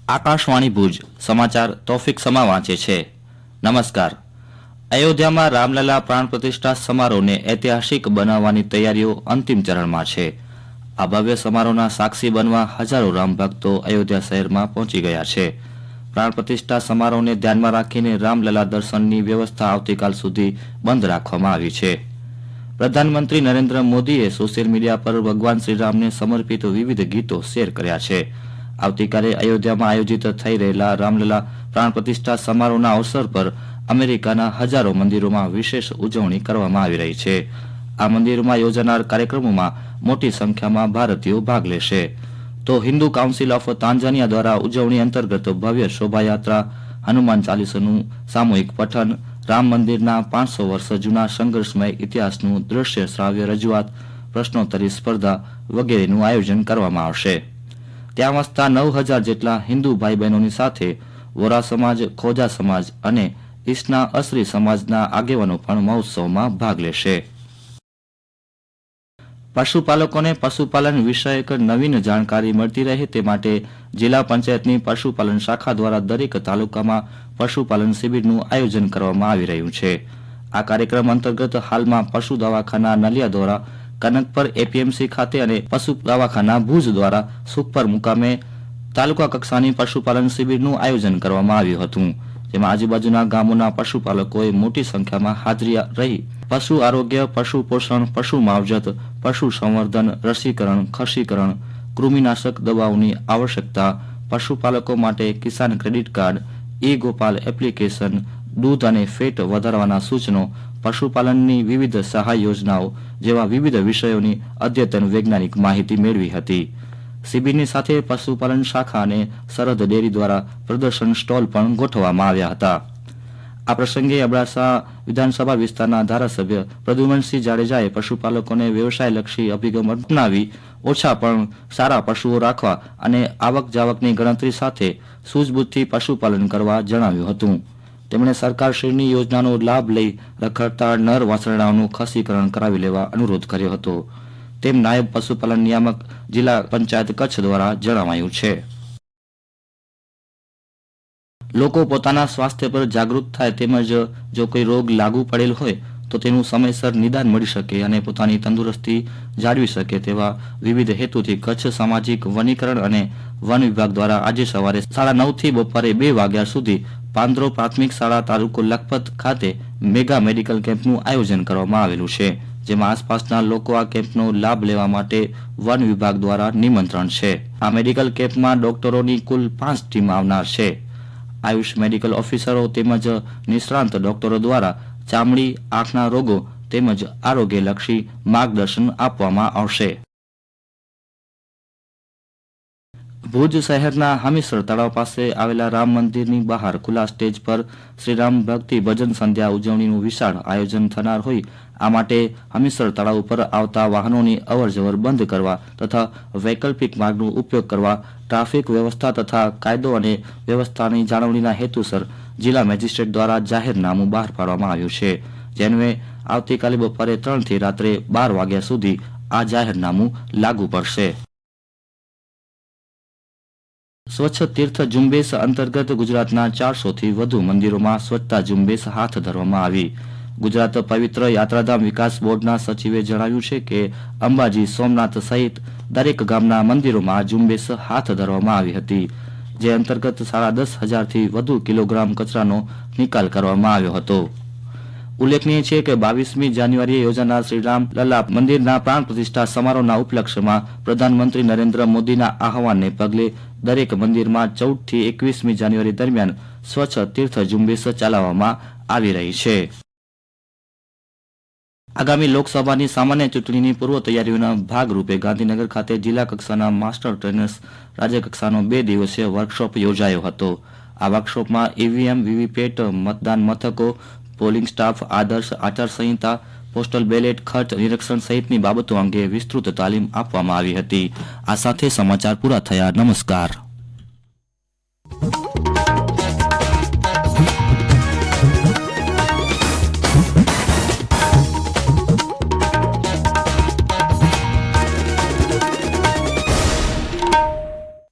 આકાશવાણી ભુજ સમાચાર તોફિક સમા વાંચે છે। નમસ્કાર। અયોધ્યામાં રામલલા પ્રાણ પ્રતિષ્ઠા સમારોહને ઐતિહાસિક બનાવવાની તૈયારીઓ અંતિમ ચરણમાં છે। આ ભવ્ય સમારોહના સાક્ષી બનવા હજારો રામ ભક્તો અયોધ્યા શહેરમાં પહોંચી ગયા છે। પ્રાણ પ્રતિષ્ઠા સમારોહને ધ્યાનમાં રાખીને રામલલા દર્શનની વ્યવસ્થા આવતીકાલ સુધી બંધ રાખવામાં આવી છે। પ્રધાનમંત્રી નરેન્દ્ર મોદીએ સોશિયલ મીડિયા પર ભગવાન શ્રીરામને સમર્પિત વિવિધ ગીતો શેર કર્યા છે। આવતીકાલે અયોધ્યામાં આયોજિત થઈ રહેલા રામલલા પ્રાણ પ્રતિષ્ઠા સમારોહના અવસર પર અમેરિકાના હજારો મંદિરોમાં વિશેષ ઉજવણી કરવામાં આવી રહી છે। આ મંદિરોમાં યોજાનાર કાર્યક્રમોમાં મોટી સંખ્યામાં ભારતીયો ભાગ લેશે। તો હિન્દુ કાઉન્સિલ ઓફ તાંજાનિયા દ્વારા ઉજવણી અંતર્ગત ભવ્ય શોભાયાત્રા, હનુમાન ચાલીસાનું સામૂહિક પઠન, રામ મંદિરના 500 વર્ષ જૂના સંઘર્ષમય ઇતિહાસનું દ્રશ્ય શ્રાવ્ય રજૂઆત, પ્રશ્નોત્તરી સ્પર્ધા વગેરેનું આયોજન કરવામાં આવશે। ત્યાં વસતા 9000 જેટલા હિન્દુ ભાઈ બહેનોની સાથે વોરા સમાજ, ખોજા સમાજ અને ઈસના અસરી સમાજના આગેવાનો પણ મહોત્સવમાં ભાગ લેશે। પશુપાલકોને પશુપાલન વિષયક નવીન જાણકારી મળતી રહે તે માટે જિલ્લા પંચાયતની પશુપાલન શાખા દ્વારા દરેક તાલુકામાં પશુપાલન શિબિરનું આયોજન કરવામાં આવી રહ્યું છે। આ કાર્યક્રમ અંતર્ગત હાલમાં પશુ દવાખાના નલિયા દ્વારા કનકપર એપીએમસી ખાતે અને પશુ દવાખાના ભુજ દ્વારા સુખપર મુકામે તાલુકા કક્ષાની પશુપાલન શિબિરનું આયોજન કરવામાં આવ્યું હતું, જેમાં આજુબાજુના ગામોના પશુપાલકોએ મોટી સંખ્યામાં હાજરી રહી પશુ આરોગ્ય, પશુ પોષણ, પશુ માવજત, પશુ સંવર્ધન, રસીકરણ, ખસીકરણ, કૃમિનાશક દવાઓની આવશ્યકતા, પશુપાલકો માટે કિસાન ક્રેડિટ કાર્ડ, ઈ ગોપાલ એપ્લિકેશન, દૂધ અને ફેટ વધારવાના સૂચનો, પશુપાલનની વિવિધ સહાય યોજનાઓ જેવા વિવિધ વિષયોની અદ્યતન વૈજ્ઞાનિક માહિતી મેળવી હતી। શિબિરની સાથે પશુપાલન શાખા અને સરહદ ડેરી દ્વારા પ્રદર્શન સ્ટોલ પણ ગોઠવવામાં આવ્યા હતા। આ પ્રસંગે અબડાસા વિધાનસભા વિસ્તારના ધારાસભ્ય પ્રદ્યુમનસિંહ જાડેજાએ પશુપાલકોને વ્યવસાયલક્ષી અભિગમ અપનાવી ઓછા પણ સારા પશુઓ રાખવા અને આવક જાવકની ગણતરી સાથે સૂઝબૂછથી પશુપાલન કરવા જણાવ્યું હતું। તેમણે સરકારશ્રીની યોજનાનો લાભ લઈ રખડતા નર વાછરડાઓનું ખસીકરણ કરાવી લેવા અનુરોધ કર્યો હતો, તેમ નાયબ પશુપાલન નિયામક જિલ્લા પંચાયત કચ્છ દ્વારા જણાવાયું છે। લોકો પોતાના સ્વાસ્થ્ય પર જાગૃત થાય તેમજ જો કોઈ રોગ લાગુ પડેલ હોય તો તેનું સમયસર નિદાન મળી શકે અને પોતાની તંદુરસ્તી જાળવી શકે તેવા વિવિધ હેતુથી કચ્છ સામાજિક વનીકરણ અને વન વિભાગ દ્વારા આજે સવારે 9:30 થી બપોરે 2 વાગ્યા સુધી પાંદરો પ્રાથમિક શાળા તાલુકો લખપત ખાતે મેગા મેડિકલ કેમ્પનું આયોજન કરવામાં આવેલું છે, જેમાં આસપાસના લોકો આ કેમ્પનો લાભ લેવા માટે વન વિભાગ દ્વારા નિમંત્રણ છે। આ મેડિકલ કેમ્પમાં ડોક્ટરોની કુલ 5 ટીમ આવનાર છે। આયુષ મેડિકલ ઓફિસરો તેમજ નિષ્ણાંત ડોક્ટરો દ્વારા ચામડી, આંખના રોગો તેમજ આરોગ્યલક્ષી માર્ગદર્શન આપવામાં આવશે। ભુજ શહેરના હમીસર તળાવ પાસે આવેલા રામ મંદિરની બહાર ખુલ્લા સ્ટેજ પર શ્રીરામ ભક્તિ ભજન સંધ્યા ઉજવણીનું વિશાળ આયોજન થનાર હોય આ માટે હમીસર તળાવ ઉપર આવતા વાહનોની અવરજવર બંધ કરવા તથા વૈકલ્પિક માર્ગનો ઉપયોગ કરવા ટ્રાફિક વ્યવસ્થા તથા કાયદો અને વ્યવસ્થાની જાળવણીના હેતુસર જિલ્લા મેજિસ્ટ્રેટ દ્વારા જાહેરનામું બહાર પાડવામાં આવ્યું છે, જેને આવતીકાલે બપોરે 3 થી રાત્રે 12 વાગ્યા સુધી આ જાહેરનામું લાગુ પડશે। સ્વચ્છ તીર્થ ઝુંબેશ અંતર્ગત ગુજરાતના 400 થી વધુ મંદિરોમાં સ્વચ્છતા ઝુંબેશ હાથ ધરવામાં આવી। ગુજરાત પવિત્ર યાત્રાધામ વિકાસ બોર્ડના સચિવે જણાવ્યું છે કે અંબાજી, સોમનાથ સહિત દરેક ગામના મંદિરોમાં આ ઝુંબેશ હાથ ધરવામાં આવી હતી, જે અંતર્ગત 10,500 થી વધુ કિલોગ્રામ કચરાનો નિકાલ કરવામાં આવ્યો હતો। ઉલ્લેખનીય છે કે 22મી જાન્યુઆરીએ યોજાનાર શ્રીરામ લલ્લા મંદિરના પ્રાણ પ્રતિષ્ઠા સમારોહના ઉપલક્ષ્યમાં પ્રધાનમંત્રી નરેન્દ્ર મોદીના આહવાનને પગલે દરેક મંદિરમાં 14 થી 21મી જાન્યુઆરી દરમિયાન સ્વચ્છ તીર્થ ઝુંબેશ ચલાવવામાં આવી રહી છે। આગામી લોકસભાની સામાન્ય ચૂંટણીની પૂર્વ તૈયારીઓના ભાગરૂપે ગાંધીનગર ખાતે જિલ્લા કક્ષાના માસ્ટર ટ્રેનર્સ રાજ્યકક્ષાનો 2 દિવસીય વર્કશોપ યોજાયો હતો। આ વર્કશોપમાં ઈવીએમ, વીવીપેટ, મતદાન મથકો, પોલિંગ સ્ટાફ, આદર્શ આચારસંહિતા, પોસ્ટલ બેલેટ, ખર્ચ નિરીક્ષણ સહિતની બાબતો અંગે વિસ્તૃત તાલીમ આપવામાં આવી હતી। આ સાથે સમાચાર પૂરા થયા। નમસ્કાર।